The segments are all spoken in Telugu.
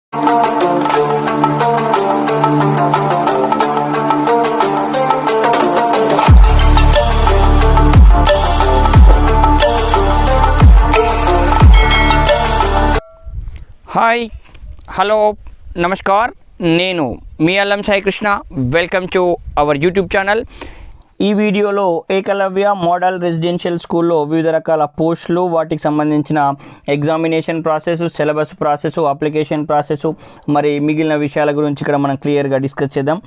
హాయ్ హలో నమస్కార్, నేను మీ అల్లం Sai Krishna. Welcome to our YouTube channel. ఈ వీడియోలో ఏకలవ్య మోడల్ రెసిడెన్షియల్ స్కూల్లో వివిధ రకాల పోస్టులు, వాటికి సంబంధించిన examination process, syllabus process, application process, మరి మిగిలిన విషయాల గురించి ఇక్కడ మనం క్లియర్గా డిస్కస్ చేద్దాం.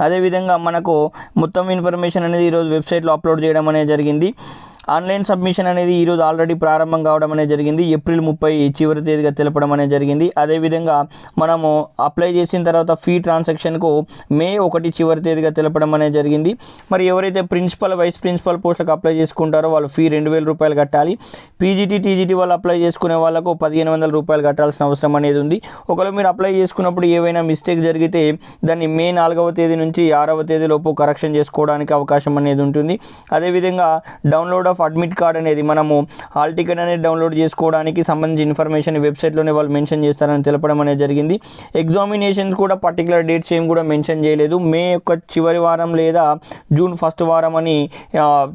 అదేవిధంగా మనకు మొత్తం ఇన్ఫర్మేషన్ అనేది ఈరోజు వెబ్సైట్లో అప్లోడ్ చేయడం అనేది జరిగింది. ఆన్లైన్ సబ్మిషన్ అనేది ఈరోజు ఆల్రెడీ ప్రారంభం కావడం అనేది జరిగింది. ఏప్రిల్ 30 చివరి తేదీగా తెలపడం అనేది జరిగింది. అదేవిధంగా మనము అప్లై చేసిన తర్వాత ఫీ ట్రాన్సాక్షన్కు మే 1 చివరి తేదీగా తెలపడం అనేది జరిగింది. మరి ఎవరైతే ప్రిన్సిపల్, వైస్ ప్రిన్సిపల్ పోస్టులకు అప్లై చేసుకుంటారో వాళ్ళు ఫీ 2000 రూపాయలు కట్టాలి. పీజీటీ, టీజీటీ వాళ్ళు అప్లై చేసుకునే వాళ్ళకు 1500 రూపాయలు కట్టాల్సిన అవసరం అనేది ఉంది. ఒకవేళ మీరు అప్లై చేసుకున్నప్పుడు ఏవైనా మిస్టేక్ జరిగితే దాన్ని మే 4వ తేదీ నుంచి 6వ తేదీలోపు కరెక్షన్ చేసుకోవడానికి అవకాశం అనేది ఉంటుంది. అదేవిధంగా డౌన్లోడ్ ఆఫ్ అడ్మిట్ కార్డ్ అనేది మనము హాల్ టికెట్ అనేది డౌన్లోడ్ చేసుకోవడానికి సంబంధించిన ఇన్ఫర్మేషన్ వెబ్సైట్లోనే వాళ్ళు మెన్షన్ చేస్తారని తెలపడం అనేది జరిగింది. ఎగ్జామినేషన్స్ కూడా పర్టికులర్ డేట్స్ ఏం కూడా మెన్షన్ చేయలేదు. మే యొక్క చివరి వారం లేదా జూన్ 1st వారం అని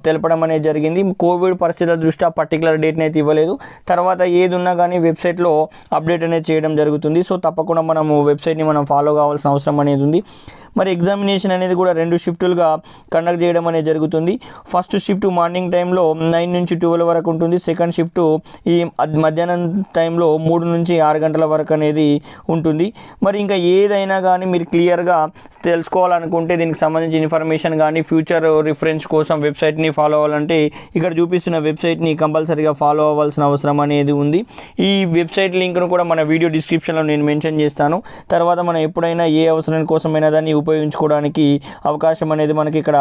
తెలపడం అనేది జరిగింది. కోవిడ్ పరిస్థితుల దృష్ట్యా పర్టికులర్ డేట్ని అయితే ఇవ్వలేదు. తర్వాత ఏది ఉన్నా కానీ వెబ్సైట్లో అప్డేట్ అనేది చేయడం జరుగుతుంది. సో తప్పకుండా మనము వెబ్సైట్ని మనం ఫాలో కావాల్సిన అవసరం అనేది ఉంది. మరి ఎగ్జామినేషన్ అనేది కూడా 2 షిఫ్టులుగా కండక్ట్ చేయడం అనేది జరుగుతుంది. ఫస్ట్ షిఫ్ట్ మార్నింగ్ టైంలో 9 నుంచి 12 వరకు ఉంటుంది. సెకండ్ షిఫ్ట్ ఈ మధ్యాహ్నం టైంలో 3 నుంచి 6 గంటల వరకు అనేది ఉంటుంది. మరి ఇంకా ఏదైనా కానీ మీరు క్లియర్గా తెలుసుకోవాలనుకుంటే దీనికి సంబంధించిన ఇన్ఫర్మేషన్ కానీ ఫ్యూచర్ రిఫరెన్స్ కోసం వెబ్సైట్ని ఫాలో అవ్వాలంటే ఇక్కడ చూపిస్తున్న వెబ్సైట్ని కంపల్సరీగా ఫాలో అవ్వాల్సిన అవసరం అనేది ఉంది. ఈ వెబ్సైట్ లింక్ను కూడా మన వీడియో డిస్క్రిప్షన్లో నేను మెన్షన్ చేస్తాను. తర్వాత మనం ఎప్పుడైనా ఏ అవసరం కోసమైనా దాన్ని ఉపయోగించుకోవడానికి అవకాశం అనేది మనకి ఇక్కడ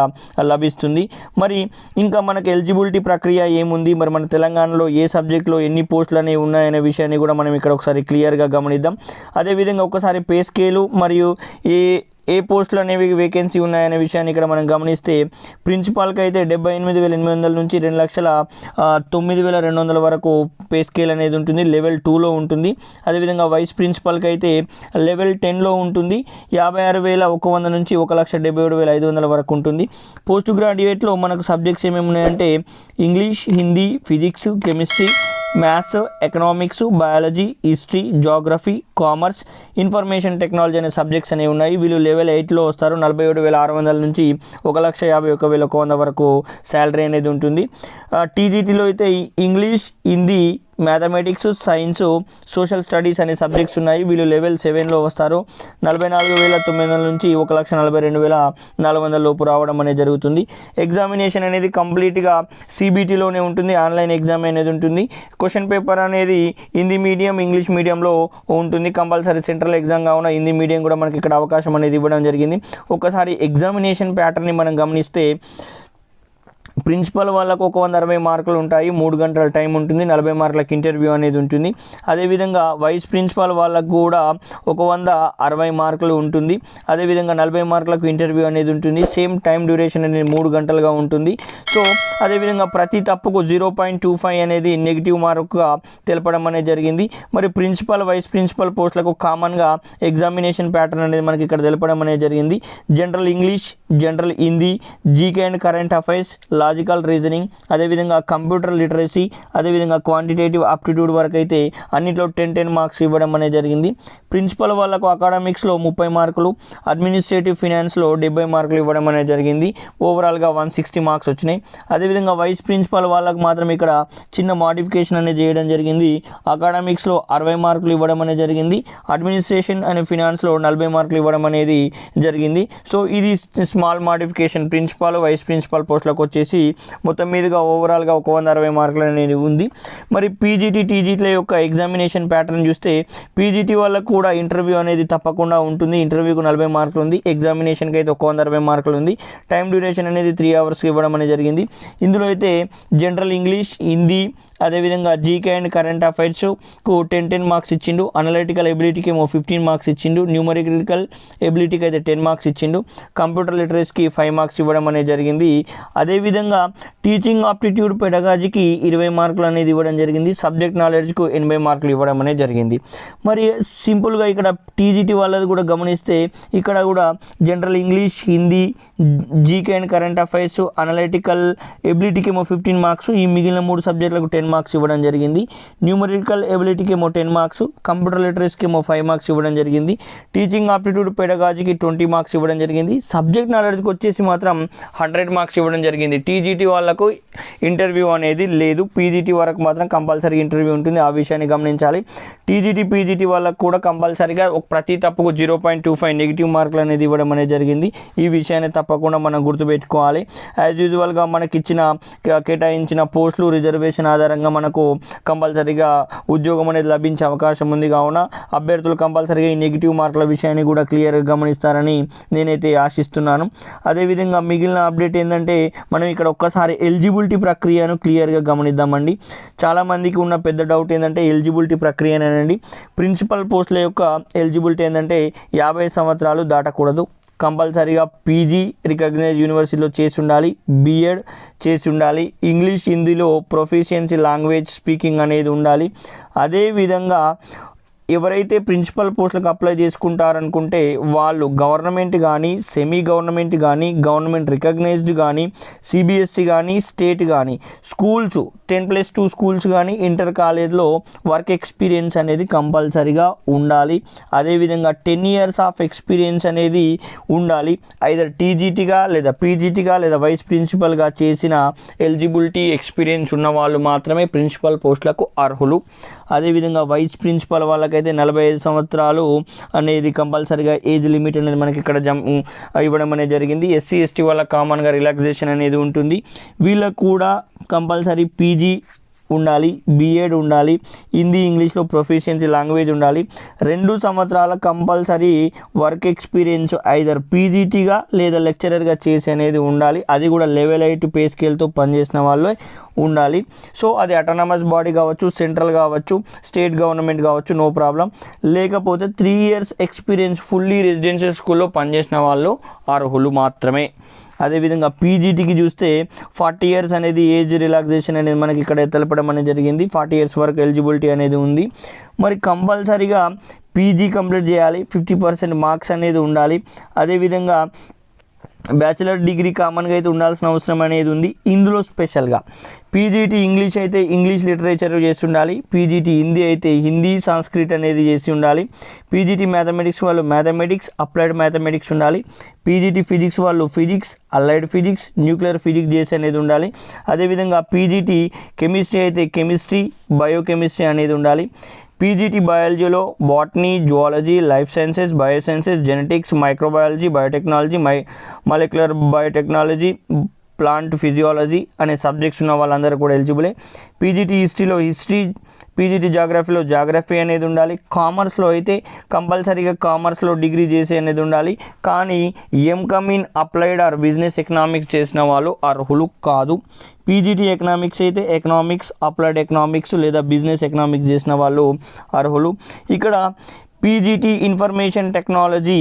లభిస్తుంది. మరి ఇంకా మనకి ఎలిజిబిలిటీ ప్రక్రియ ఏముంది, మరి మన తెలంగాణలో ఏ సబ్జెక్టులో ఎన్ని పోస్టులు అనేవి ఉన్నాయనే విషయాన్ని కూడా మనం ఇక్కడ ఒకసారి క్లియర్గా గమనిద్దాం. అదేవిధంగా ఒకసారి పే స్కేలు మరియు ఏ పోస్టులు అనేవి వేకెన్సీ ఉన్నాయనే విషయాన్ని ఇక్కడ మనం గమనిస్తే ప్రిన్సిపాల్కి అయితే 78,800 నుంచి 2,09,200 వరకు పే స్కేల్ అనేది ఉంటుంది. లెవెల్ 2లో ఉంటుంది. అదేవిధంగా వైస్ ప్రిన్సిపాల్కి అయితే లెవెల్ 10లో ఉంటుంది. 56,100 నుంచి 1,77,500 వరకు ఉంటుంది. పోస్ట్ గ్రాడ్యుయేట్లో మనకు సబ్జెక్ట్స్ ఏమేమి ఉన్నాయంటే English, Hindi, physics, chemistry, maths, economics, biology, history, geography, commerce, information technology అనే సబ్జెక్ట్స్ అనేవి ఉన్నాయి. వీళ్ళు లెవెల్ 8లో వస్తారు. 47,600 నుంచి 1,51,100 వరకు శాలరీ అనేది ఉంటుంది. టీజీటీలో అయితే English, Hindi, mathematics, science, social studies అనే సబ్జెక్ట్స్ ఉన్నాయి. వీళ్ళు లెవెల్ 7లో వస్తారు. 44,900 నుంచి 1,42,400 లోపు రావడం అనేది జరుగుతుంది. ఎగ్జామినేషన్ అనేది కంప్లీట్గా సిబిటీలోనే ఉంటుంది. ఆన్లైన్ ఎగ్జామ్ అనేది ఉంటుంది. క్వశ్చన్ పేపర్ అనేది హిందీ మీడియం, ఇంగ్లీష్ మీడియంలో ఉంటుంది. కంపల్సరీ సెంట్రల్ ఎగ్జామ్ కావున హిందీ మీడియం కూడా మనకి ఇక్కడ అవకాశం అనేది ఇవ్వడం జరిగింది. ఒకసారి ఎగ్జామినేషన్ ప్యాటర్న్ని మనం గమనిస్తే ప్రిన్సిపల్ వాళ్ళకు 160 మార్కులు ఉంటాయి. 3 గంటల టైం ఉంటుంది. 40 మార్కులకు ఇంటర్వ్యూ అనేది ఉంటుంది. అదేవిధంగా వైస్ ప్రిన్సిపల్ వాళ్ళకు కూడా 160 మార్కులు ఉంటుంది. అదేవిధంగా 40 మార్కులకు ఇంటర్వ్యూ అనేది ఉంటుంది. సేమ్ టైం డ్యూరేషన్ అనేది 3 గంటలుగా ఉంటుంది. సో అదేవిధంగా ప్రతి తప్పుకు 0.25 అనేది నెగిటివ్ మార్కుగా తెలపడం అనేది జరిగింది. మరి ప్రిన్సిపల్, వైస్ ప్రిన్సిపల్ పోస్టులకు కామన్గా ఎగ్జామినేషన్ ప్యాటర్న్ అనేది మనకి ఇక్కడ తెలపడం అనేది జరిగింది. General English, general Hindi, GK and current affairs, logical reasoning, అదేవిధంగా కంప్యూటర్ లిటరసీ, అదేవిధంగా క్వాంటిటేటివ్ ఆప్టిట్యూడ్ వరకు అయితే అన్నింటిలో 10 మార్క్స్ ఇవ్వడం అనేది జరిగింది. ప్రిన్సిపల్ వాళ్ళకు అకాడమిక్స్లో 30 మార్కులు, అడ్మినిస్ట్రేటివ్ ఫినాన్స్లో 70 మార్కులు ఇవ్వడం అనేది జరిగింది. ఓవరాల్గా 160 మార్క్స్ వచ్చినాయి. అదేవిధంగా వైస్ ప్రిన్సిపల్ వాళ్ళకు మాత్రం ఇక్కడ చిన్న మాడిఫికేషన్ అనేది చేయడం జరిగింది. అకాడమిక్స్లో 60 మార్కులు ఇవ్వడం అనేది జరిగింది. అడ్మినిస్ట్రేషన్ అండ్ ఫినాన్స్లో 40 మార్కులు ఇవ్వడం అనేది జరిగింది. సో ఇది small modification principal, vice principal పోస్టులకు వచ్చేసి మొత్తం మీదుగా ఓవరాల్గా 160 మార్కులు అనేది ఉంది. మరి పీజీటీ, టీజీటీల యొక్క ఎగ్జామినేషన్ ప్యాటర్న్ చూస్తే పీజీటీ వాళ్ళకు కూడా ఇంటర్వ్యూ అనేది తప్పకుండా ఉంటుంది. ఇంటర్వ్యూకు 40 మార్కులు ఉంది. ఎగ్జామినేషన్కి అయితే 160 మార్కులు ఉంది. టైం డ్యూరేషన్ అనేది 3 అవర్స్ ఇవ్వడం అనేది జరిగింది. ఇందులో అయితే జనరల్ ఇంగ్లీష్, హిందీ, అదేవిధంగా జీకే అండ్ కరెంట్ అఫైర్స్కు 10 మార్క్స్ ఇచ్చిండు. అనలిటికల్ ఎబిలిటీకి ఏమో 15 మార్క్స్ ఇచ్చిండు. న్యూమరికల్ ఎబిలిటీకి అయితే 10 మార్క్స్ ఇచ్చిండు. కంప్యూటర్ లిటరసీకి 5 మార్క్స్ ఇవ్వడం అనేది జరిగింది. అదేవిధంగా అదేవిధంగా టీచింగ్ ఆప్టిట్యూడ్ పెడగాజీకి 20 మార్కులు అనేది ఇవ్వడం జరిగింది. సబ్జెక్ట్ నాలెడ్జ్కు 80 మార్కులు ఇవ్వడం అనేది జరిగింది. మరి సింపుల్గా ఇక్కడ టీజీటీ వాళ్ళది కూడా గమనిస్తే ఇక్కడ కూడా general English, Hindi, GK and current affairs, analytical ఎబిలిటీకి ఏమో 15 మార్క్స్, ఈ మిగిలిన 3 సబ్జెక్టులకు 10 మార్క్స్ ఇవ్వడం జరిగింది. న్యూమరికల్ ఎబిలిటీకి ఏమో 10 మార్క్స్, కంప్యూటర్ లిటరసీకి ఏమో 5 మార్క్స్ ఇవ్వడం జరిగింది. టీచింగ్ ఆప్టిట్యూడ్ పెడగాజీకి 20 మార్క్స్ ఇవ్వడం జరిగింది. సబ్జెక్ట్ నాలెడ్జ్కి వచ్చేసి మాత్రం 100 మార్క్స్ ఇవ్వడం జరిగింది. టీజీటీ వాళ్ళకు ఇంటర్వ్యూ అనేది లేదు, పీజీటీ వరకు మాత్రం కంపల్సరీ ఇంటర్వ్యూ ఉంటుంది. ఆ విషయాన్ని గమనించాలి. టీజీటీ పీజీటీ వాళ్ళకు కూడా కంపల్సరీగా ప్రతి తప్పుకు 0.25 నెగిటివ్ మార్కులు అనేది ఇవ్వడం అనేది జరిగింది. ఈ విషయాన్ని తప్పకుండా మనం గుర్తుపెట్టుకోవాలి. యాజ్ యూజువల్గా మనకిచ్చిన కేటాయించిన పోస్టులు రిజర్వేషన్ ఆధారంగా మనకు కంపల్సరీగా ఉద్యోగం అనేది లభించే అవకాశం ఉంది. కావున అభ్యర్థులు కంపల్సరీగా ఈ నెగిటివ్ మార్కుల విషయాన్ని కూడా క్లియర్గా గమనిస్తారని నేనైతే ఆశిస్తున్నాను. అదేవిధంగా మిగిలిన అప్డేట్ ఏంటంటే మనం ఇక్కడ ఒక్కసారి ఎలిజిబిలిటీ ప్రక్రియను క్లియర్గా గమనిద్దామండి. చాలామందికి ఉన్న పెద్ద డౌట్ ఏంటంటే ఎలిజిబిలిటీ ప్రక్రియనేనండి. ప్రిన్సిపల్ పోస్టుల యొక్క ఎలిజిబిలిటీ ఏంటంటే 50 సంవత్సరాలు దాటకూడదు, కంపల్సరీగా పీజీ రికగ్నైజ్ యూనివర్సిటీలో చేసి ఉండాలి, బీఎడ్ చేసి ఉండాలి, ఇంగ్లీష్ హిందీలో ప్రొఫిషియన్సీ లాంగ్వేజ్ స్పీకింగ్ అనేది ఉండాలి. అదేవిధంగా ఎవరైతే ప్రిన్సిపల్ పోస్టులకు అప్లై చేసుకుంటారనుకుంటే వాళ్ళు గవర్నమెంట్ కానీ, సెమీ గవర్నమెంట్ కానీ, గవర్నమెంట్ రికగ్నైజ్డ్ కానీ, సిబిఎస్సి కానీ, స్టేట్ కానీ స్కూల్స్ 10+2 స్కూల్స్ కానీ ఇంటర్ కాలేజ్లో వర్క్ ఎక్స్పీరియన్స్ అనేది కంపల్సరీగా ఉండాలి. అదేవిధంగా 10 years ఆఫ్ ఎక్స్పీరియన్స్ అనేది ఉండాలి. ఐదర్ టీజీటీగా లేదా పీజీటీగా లేదా వైస్ ప్రిన్సిపల్గా చేసిన ఎలిజిబిలిటీ ఎక్స్పీరియన్స్ ఉన్న వాళ్ళు మాత్రమే ప్రిన్సిపల్ పోస్టులకు అర్హులు. అదేవిధంగా వైస్ ప్రిన్సిపల్ వాళ్ళకైతే 45 సంవత్సరాలు అనేది కంపల్సరీగా ఏజ్ లిమిట్ అనేది మనకి ఇక్కడ ఇవ్వడం అనేది జరిగింది. ఎస్సీ ఎస్టీ వాళ్ళకి కామన్గా రిలాక్సేషన్ అనేది ఉంటుంది. వీళ్ళకు కూడా కంపల్సరీ పీజీ ఉండాలి, బీఎడ్ ఉండాలి, హిందీ ఇంగ్లీష్లో ప్రొఫిషియన్సీ లాంగ్వేజ్ ఉండాలి. 2 సంవత్సరాల కంపల్సరీ వర్క్ ఎక్స్పీరియన్స్ ఐదర్ పీజీటీగా లేదా లెక్చరర్గా చేసి అనేది ఉండాలి. అది కూడా లెవెల్ 8 పే స్కేల్తో పనిచేసిన వాళ్ళే ఉండాలి. సో అది అటానమస్ బాడీ కావచ్చు, సెంట్రల్ కావచ్చు, స్టేట్ గవర్నమెంట్ కావచ్చు, నో ప్రాబ్లం. లేకపోతే 3 years ఎక్స్పీరియన్స్ ఫుల్లీ రెసిడెన్షియల్ స్కూల్లో పనిచేసిన వాళ్ళు అర్హులు మాత్రమే. అదేవిధంగా పీజీటీకి చూస్తే 40 years అనేది ఏజ్ రిలాక్సేషన్ అనేది మనకి ఇక్కడ తెలపడం అనేది జరిగింది. 40 years వరకు ఎలిజిబిలిటీ అనేది ఉంది. మరి కంపల్సరీగా పీజీ కంప్లీట్ చేయాలి, 50% మార్క్స్ అనేది ఉండాలి. అదేవిధంగా బ్యాచిలర్ డిగ్రీ కామన్గా అయితే ఉండాల్సిన అవసరం అనేది ఉంది. ఇందులో స్పెషల్గా పీజీటీ ఇంగ్లీష్ అయితే ఇంగ్లీష్ లిటరేచర్ చేసి ఉండాలి, పీజీటీ హిందీ అయితే హిందీ సంస్కృత్ అనేది చేసి ఉండాలి, పీజీటీ మ్యాథమెటిక్స్ వాళ్ళు మ్యాథమెటిక్స్ అప్లైడ్ మ్యాథమెటిక్స్ ఉండాలి, పీజీటీ ఫిజిక్స్ వాళ్ళు physics allied physics nuclear physics చేసి అనేది ఉండాలి. అదేవిధంగా పీజీటీ కెమిస్ట్రీ అయితే కెమిస్ట్రీ బయోకెమిస్ట్రీ అనేది ఉండాలి. పీజీటీ బయాలజీలో botany, zoology, life sciences, biosciences, genetics, microbiology, biotechnology, molecular biotechnology, plant physiology అనే సబ్జెక్ట్స్ ఉన్న వాళ్ళందరూ కూడా ఎలిజిబులే. పీజీటీ హిస్టరీలో హిస్టరీ, పీజీటీ జాగ్రఫీలో జాగ్రఫీ అనేది ఉండాలి. కామర్స్లో అయితే కంపల్సరీగా కామర్స్లో డిగ్రీ చేసి అనేది ఉండాలి. కానీ MCom in applied or business economics చేసిన వాళ్ళు అర్హులు కాదు. పీజీటీ ఎకనామిక్స్ అయితే ఎకనామిక్స్, అప్లైడ్ ఎకనామిక్స్ లేదా బిజినెస్ ఎకనామిక్స్ చేసిన వాళ్ళు అర్హులు. ఇక్కడ పీజీటీ ఇన్ఫర్మేషన్ టెక్నాలజీ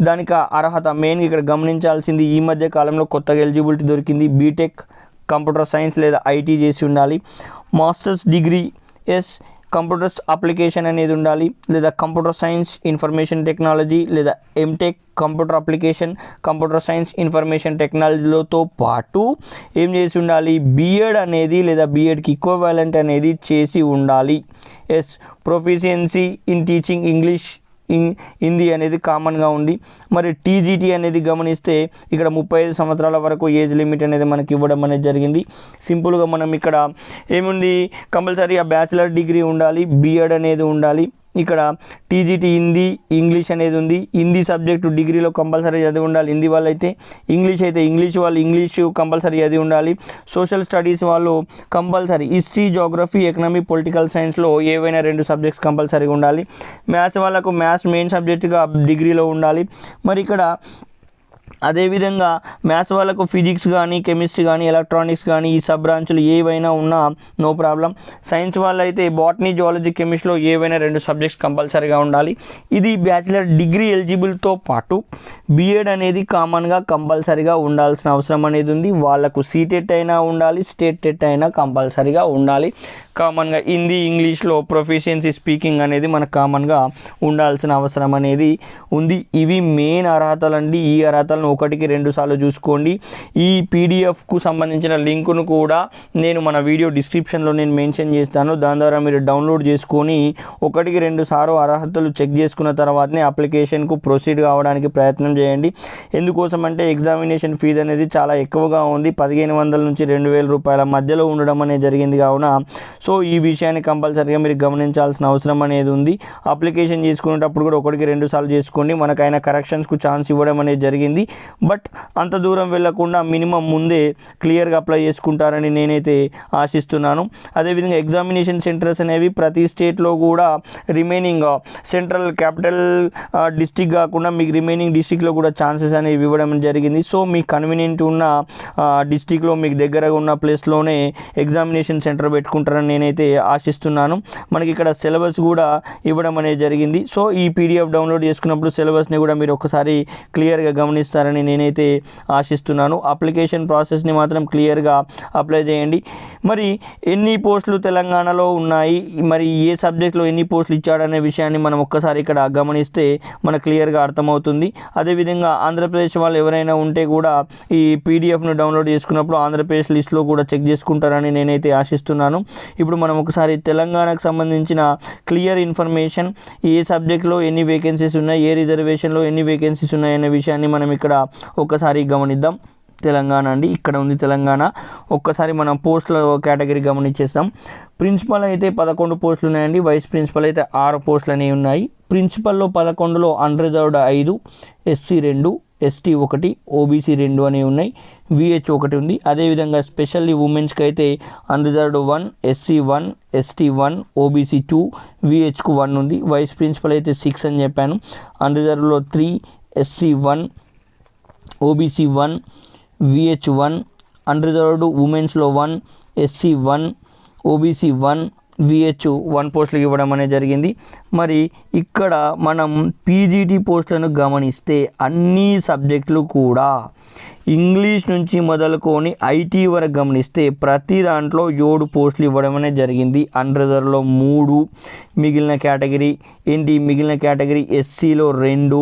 దానికి అర్హత మెయిన్గా ఇక్కడ గమనించాల్సింది, ఈ మధ్య కాలంలో కొత్తగా ఎలిజిబిలిటీ దొరికింది. బీటెక్ కంప్యూటర్ సైన్స్ లేదా ఐటీ చేసి ఉండాలి. మాస్టర్స్ డిగ్రీ కంప్యూటర్స్ అప్లికేషన్ అనేది ఉండాలి, లేదా కంప్యూటర్ సైన్స్ ఇన్ఫర్మేషన్ టెక్నాలజీ లేదా MTech computer application computer science information టెక్నాలజీలతో పాటు ఏం చేసి ఉండాలి, బీఎడ్ అనేది లేదా బీఎడ్కి ఈక్వివాలెంట్ అనేది చేసి ఉండాలి. Proficiency in teaching English Hindi అనేది కామన్గా ఉంది. మరి టీజీటీ అనేది గమనిస్తే ఇక్కడ 35 సంవత్సరాల వరకు ఏజ్ లిమిట్ అనేది మనకి ఇవ్వడం అనేది జరిగింది. సింపుల్గా మనం ఇక్కడ ఏముంది, కంపల్సరీ ఆ బ్యాచిలర్ డిగ్రీ ఉండాలి, బీఎడ్ అనేది ఉండాలి. ఇక్కడ టీజీటీ హిందీ ఇంగ్లీష్ అనేది ఉంది. హిందీ సబ్జెక్టు డిగ్రీలో కంపల్సరీ చదివి ఉండాలి హిందీ వాళ్ళు అయితే. ఇంగ్లీష్ అయితే ఇంగ్లీష్ వాళ్ళు ఇంగ్లీష్ కంపల్సరీ చదివి ఉండాలి. సోషల్ స్టడీస్ వాళ్ళు compulsory history, geography, economy, political సైన్స్లో ఏవైనా 2 సబ్జెక్ట్స్ కంపల్సరీగా ఉండాలి. మ్యాథ్స్ వాళ్ళకు మ్యాథ్స్ మెయిన్ సబ్జెక్టుగా డిగ్రీలో ఉండాలి. మరి ఇక్కడ అదేవిధంగా మ్యాథ్స్ వాళ్ళకు ఫిజిక్స్ కానీ కెమిస్ట్రీ కానీ ఎలక్ట్రానిక్స్ కానీ ఈ సబ్ బ్రాంచ్లు ఏవైనా ఉన్నా నో ప్రాబ్లం. సైన్స్ వాళ్ళైతే బాటనీ జువాలజీ కెమిస్ట్రీలో ఏవైనా 2 సబ్జెక్ట్స్ కంపల్సరీగా ఉండాలి. ఇది బ్యాచిలర్ డిగ్రీ ఎలిజిబుల్తో పాటు బీఎడ్ అనేది కామన్గా కంపల్సరీగా ఉండాల్సిన అవసరం అనేది ఉంది. వాళ్ళకు సీటెట్ అయినా ఉండాలి, స్టేట్ టెట్ అయినా కంపల్సరీగా ఉండాలి. కామన్గా హిందీ ఇంగ్లీష్లో ప్రొఫిషియన్సీ స్పీకింగ్ అనేది మనకు కామన్గా ఉండాల్సిన అవసరం అనేది ఉంది. ఇవి మెయిన్ అర్హతలు అండి. ఈ అర్హతలను 1కి 2 సార్లు చూసుకోండి. ఈ పీడిఎఫ్కు సంబంధించిన లింకును కూడా నేను మన వీడియో డిస్క్రిప్షన్లో నేను మెన్షన్ చేస్తాను. దాని ద్వారా మీరు డౌన్లోడ్ చేసుకొని 1కి 2 సార్లు అర్హతలు చెక్ చేసుకున్న తర్వాతనే అప్లికేషన్కు ప్రొసీడ్ కావడానికి ప్రయత్నం చేయండి. ఎందుకోసం అంటే ఎగ్జామినేషన్ ఫీజు అనేది చాలా ఎక్కువగా ఉంది. 1500 నుంచి 2000 రూపాయల మధ్యలో ఉండడం అనేది జరిగింది. కావున సో ఈ విషయాన్ని కంపల్సరీగా మీరు గమనించాల్సిన అవసరం అనేది ఉంది. అప్లికేషన్ చేసుకునేటప్పుడు కూడా 1కి 2 సార్లు చేసుకోండి. మనకైనా కరెక్షన్స్కు ఛాన్స్ ఇవ్వడం అనేది జరిగింది. బట్ అంత దూరం వెళ్ళకుండా మినిమం ముందే క్లియర్గా అప్లై చేసుకుంటారని నేనైతే ఆశిస్తున్నాను. అదేవిధంగా ఎగ్జామినేషన్ సెంటర్స్ అనేవి ప్రతి స్టేట్లో కూడా రిమైనింగ్ సెంట్రల్ క్యాపిటల్ డిస్టిక్ కాకుండా మీకు రిమైనింగ్ డిస్టిక్లో కూడా ఛాన్సెస్ అనేవి ఇవ్వడం జరిగింది. సో మీకు కన్వీనియంట్ ఉన్న డిస్టిక్లో మీకు దగ్గరగా ఉన్న ప్లేస్లోనే ఎగ్జామినేషన్ సెంటర్ పెట్టుకుంటారని నేనైతే ఆశిస్తున్నాను. మనకి ఇక్కడ సిలబస్ కూడా ఇవ్వడం అనేది జరిగింది. సో ఈ పీడిఎఫ్ డౌన్లోడ్ చేసుకున్నప్పుడు సిలబస్ని కూడా మీరు ఒకసారి క్లియర్గా గమనిస్తారని నేనైతే ఆశిస్తున్నాను. అప్లికేషన్ ప్రాసెస్ని మాత్రం క్లియర్గా అప్లై చేయండి. మరి ఎన్ని పోస్టులు తెలంగాణలో ఉన్నాయి, మరి ఏ సబ్జెక్ట్లో ఎన్ని పోస్టులు ఇచ్చాడనే విషయాన్ని మనం ఒక్కసారి ఇక్కడ గమనిస్తే మనకు క్లియర్గా అర్థమవుతుంది. అదేవిధంగా ఆంధ్రప్రదేశ్ వాళ్ళు ఎవరైనా ఉంటే కూడా ఈ పీడిఎఫ్ను డౌన్లోడ్ చేసుకున్నప్పుడు ఆంధ్రప్రదేశ్ లిస్ట్లో కూడా చెక్ చేసుకుంటారని నేనైతే ఆశిస్తున్నాను. ఇప్పుడు మనం ఒకసారి తెలంగాణకు సంబంధించిన క్లియర్ ఇన్ఫర్మేషన్, ఏ సబ్జెక్ట్లో ఎన్ని వేకెన్సీస్ ఉన్నాయి, ఏ రిజర్వేషన్లో ఎన్ని వేకెన్సీస్ ఉన్నాయనే విషయాన్ని మనం ఇక్కడ ఒకసారి గమనిద్దాం. తెలంగాణ అండి, ఇక్కడ ఉంది తెలంగాణ. ఒక్కసారి మనం పోస్టుల కేటగిరీ గమనించేస్తాం. ప్రిన్సిపల్ అయితే 11 పోస్టులు ఉన్నాయండి. వైస్ ప్రిన్సిపల్ అయితే 6 పోస్టులు అనేవి ఉన్నాయి. ప్రిన్సిపల్లో 11లో అన్రిజర్వ్డ్ 5, ఎస్సీ 2, ఎస్టీ 1, ఓబీసీ 2 అనేవి ఉన్నాయి. విహెచ్ 1 ఉంది. అదేవిధంగా స్పెషల్లీ ఉమెన్స్కి అయితే అన్రిజర్వ్డ్ 1, ఎస్సీ 1, ఎస్టీ 1, ఓబీసీ 2, విహెచ్కు 1 ఉంది. వైస్ ప్రిన్సిపల్ అయితే 6 అని చెప్పాను. అన్రిజర్వ్డ్లో 3, ఎస్సీ 1, ఓబీసీ 1, విహెచ్ 1, అన్రిజర్వ్డ్ ఉమెన్స్లో 1, ఎస్సీ 1, ఓబీసీ 1, విహెచ్ 1 పోస్టులకు ఇవ్వడం అనేది జరిగింది. మరి ఇక్కడ మనం పీజీటీ పోస్టులను గమనిస్తే అన్ని సబ్జెక్టులు కూడా ఇంగ్లీష్ నుంచి మొదలుకొని ఐటీ వరకు గమనిస్తే ప్రతి దాంట్లో 7 పోస్టులు ఇవ్వడం అనేది జరిగింది. అన్రిజర్వ్డ్లో 3, మిగిలిన కేటగిరీ ఎస్సీలో 2,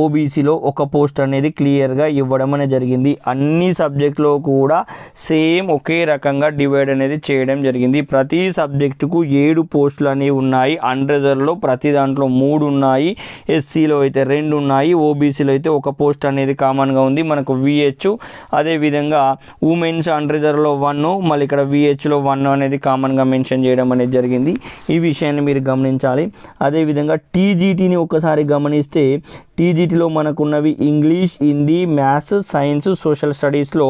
ఓబీసీలో 1 పోస్ట్ అనేది క్లియర్గా ఇవ్వడం అనేది జరిగింది. అన్ని సబ్జెక్టులో కూడా సేమ్ ఒకే రకంగా డివైడ్ అనేది చేయడం జరిగింది. ప్రతి సబ్జెక్టుకు 7 పోస్టులు అనేవి ఉన్నాయి. అన్రిజర్వ్డ్లో ప్రతి దాంట్లో 3 ఉన్నాయి. ఎస్సీలో అయితే 2 ఉన్నాయి. ఓబీసీలో అయితే 1 పోస్ట్ అనేది కామన్గా ఉంది మనకు విహెచ్. అదేవిధంగా ఉమెన్స్ అన్రిజర్వ్డ్లో 1, మళ్ళీ ఇక్కడ విహెచ్లో 1 అనేది కామన్గా మెన్షన్ చేయడం అనేది జరిగింది. ఈ విషయాన్ని మీరు గమనించాలి. అదేవిధంగా టీజీటీని ఒకసారి గమనిస్తే టీజీటీలో మనకున్నవి English, Hindi, maths, science, social స్టడీస్లో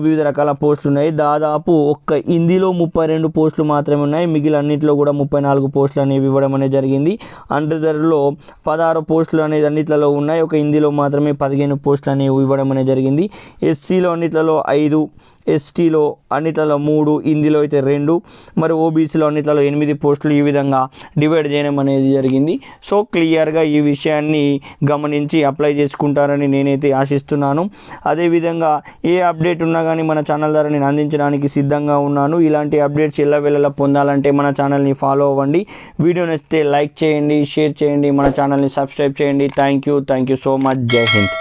వివిధ రకాల పోస్టులు ఉన్నాయి. దాదాపు ఒక్క హిందీలో 32 పోస్టులు మాత్రమే ఉన్నాయి. మిగిలిన అన్నింటిలో కూడా 34 పోస్టులు అనేవి ఇవ్వడం అనేది జరిగింది. అన్రిజర్వ్డ్లో 16 పోస్టులు అనేది అన్నిట్లలో ఉన్నాయి. ఒక హిందీలో మాత్రమే 15 పోస్టులు అనేవి ఇవ్వడం అనేది జరిగింది. ఎస్సీలో అన్నిట్లలో 5, ఎస్టీలో అన్నిట్లలో 3, హిందీలో అయితే 2, మరి ఓబీసీలో అన్నిట్లలో 8 పోస్టులు ఈ విధంగా డివైడ్ చేయడం అనేది జరిగింది. సో క్లియర్గా ఈ విషయాన్ని గమనించి అప్లై చేసుకుంటారని నేనైతే ఆశిస్తున్నాను. అదేవిధంగా ఏ అప్డేట్ ఉన్నా కానీ మన ఛానల్ ద్వారా నేను అందించడానికి సిద్ధంగా ఉన్నాను. ఇలాంటి అప్డేట్స్ ఎల్లవేళలా పొందాలంటే మన ఛానల్ని ఫాలో అవ్వండి. వీడియో నచ్చితే లైక్ చేయండి, షేర్ చేయండి, మన ఛానల్ని సబ్స్క్రైబ్ చేయండి. Thank you so much. జై హింద్.